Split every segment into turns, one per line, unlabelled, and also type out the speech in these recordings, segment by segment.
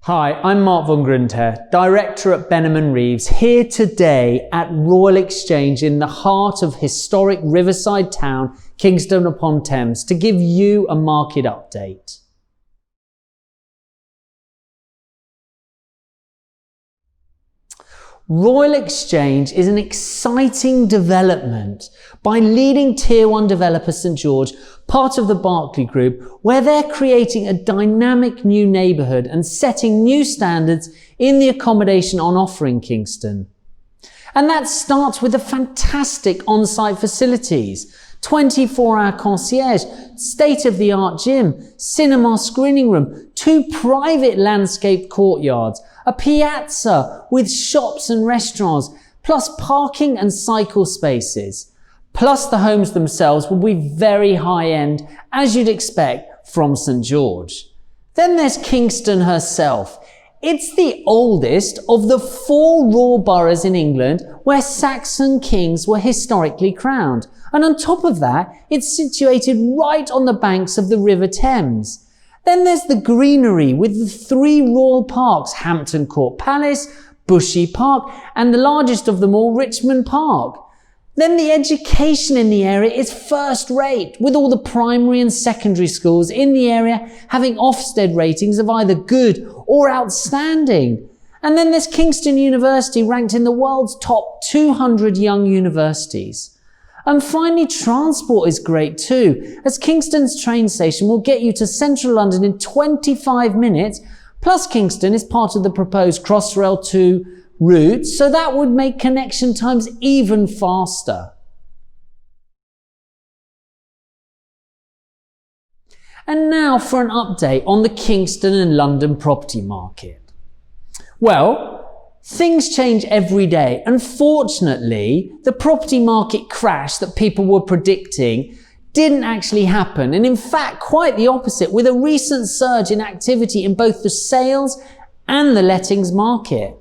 Hi, I'm Marc von Grundherr, Director at Benham Reeves, here today at Royal Exchange in the heart of historic riverside town, Kingston-upon-Thames, to give you a market update. Royal Exchange is an exciting development by leading Tier 1 developer St George, part of the Berkeley Group, where they're creating a dynamic new neighbourhood and setting new standards in the accommodation on offer in Kingston. And that starts with the fantastic on-site facilities, 24-hour concierge, state-of-the-art gym, cinema screening room, 2 private landscaped courtyards, a piazza with shops and restaurants, plus parking and cycle spaces. Plus the homes themselves will be very high-end, as you'd expect from St George. Then there's Kingston herself. It's the oldest of the 4 royal boroughs in England where Saxon kings were historically crowned. And on top of that, it's situated right on the banks of the River Thames. Then there's the greenery with the 3 royal parks, Hampton Court Palace, Bushy Park, and the largest of them all, Richmond Park. Then the education in the area is first rate, with all the primary and secondary schools in the area having Ofsted ratings of either good or outstanding. And then there's Kingston University, ranked in the world's top 200 young universities. And finally, transport is great too, as Kingston's train station will get you to central London in 25 minutes, plus Kingston is part of the proposed Crossrail 2 route, so that would make connection times even faster. And now for an update on the Kingston and London property market. Well, things change every day, and fortunately, the property market crash that people were predicting didn't actually happen, and in fact, quite the opposite, with a recent surge in activity in both the sales and the lettings market.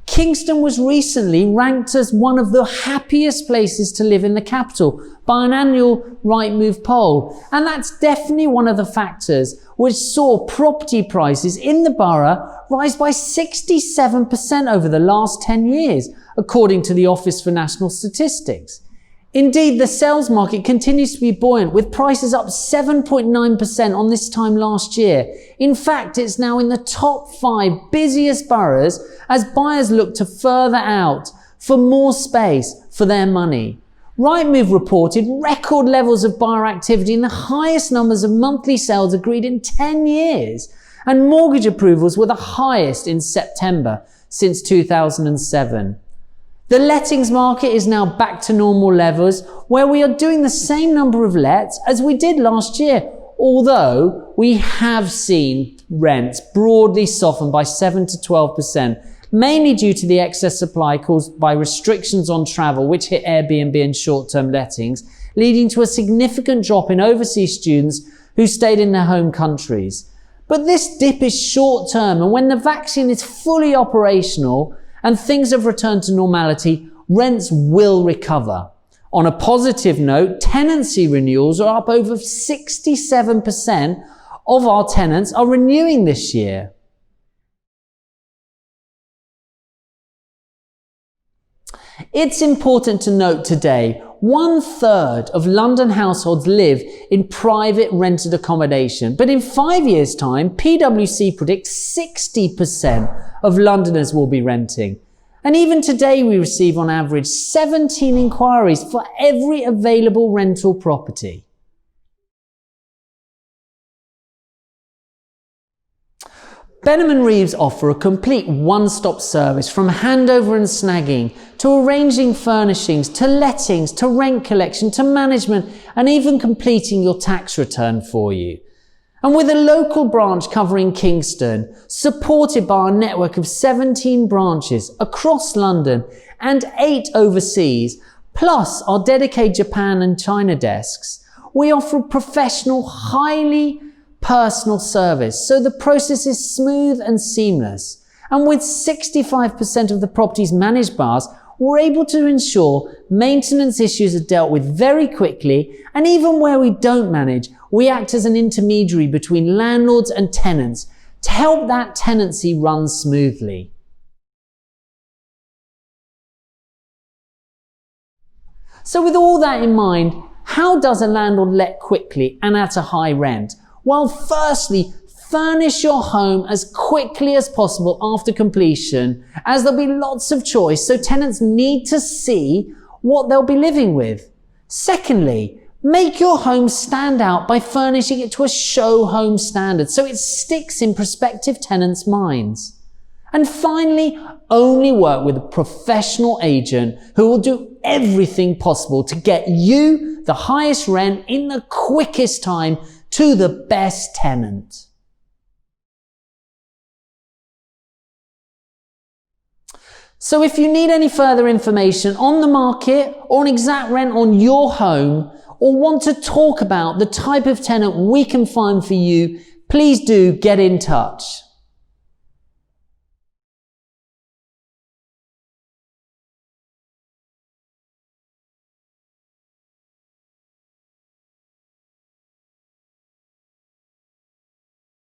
Kingston was recently ranked as one of the happiest places to live in the capital by an annual Rightmove poll, and that's definitely one of the factors which saw property prices in the borough rise by 67% over the last 10 years, according to the Office for National Statistics. Indeed, the sales market continues to be buoyant, with prices up 7.9% on this time last year. In fact, it's now in the top 5 busiest boroughs as buyers look to further out for more space for their money. Rightmove reported record levels of buyer activity and the highest numbers of monthly sales agreed in 10 years. And mortgage approvals were the highest in September since 2007. The lettings market is now back to normal levels, where we are doing the same number of lets as we did last year, although we have seen rents broadly soften by 7 to 12%, mainly due to the excess supply caused by restrictions on travel, which hit Airbnb and short-term lettings, leading to a significant drop in overseas students who stayed in their home countries. But this dip is short-term, and when the vaccine is fully operational and things have returned to normality, rents will recover. On a positive note, tenancy renewals are up over 67% of our tenants are renewing this year. It's important to note today, 1/3 of London households live in private rented accommodation, but in 5 years' time, PwC predicts 60% of Londoners will be renting. And even today, we receive on average 17 inquiries for every available rental property. Benham Reeves offer a complete one-stop service, from handover and snagging, to arranging furnishings, to lettings, to rent collection, to management, and even completing your tax return for you. And with a local branch covering Kingston, supported by our network of 17 branches across London and 8 overseas, plus our dedicated Japan and China desks, we offer professional, highly personal service, so the process is smooth and seamless. And with 65% of the properties managed by us, we're able to ensure maintenance issues are dealt with very quickly, and even where we don't manage, we act as an intermediary between landlords and tenants to help that tenancy run smoothly. So with all that in mind, how does a landlord let quickly and at a high rent? Well, firstly, furnish your home as quickly as possible after completion, as there'll be lots of choice, so tenants need to see what they'll be living with. Secondly, make your home stand out by furnishing it to a show home standard so it sticks in prospective tenants' minds. And finally, only work with a professional agent who will do everything possible to get you the highest rent in the quickest time to the best tenant. So if you need any further information on the market or an exact rent on your home, or want to talk about the type of tenant we can find for you, please do get in touch.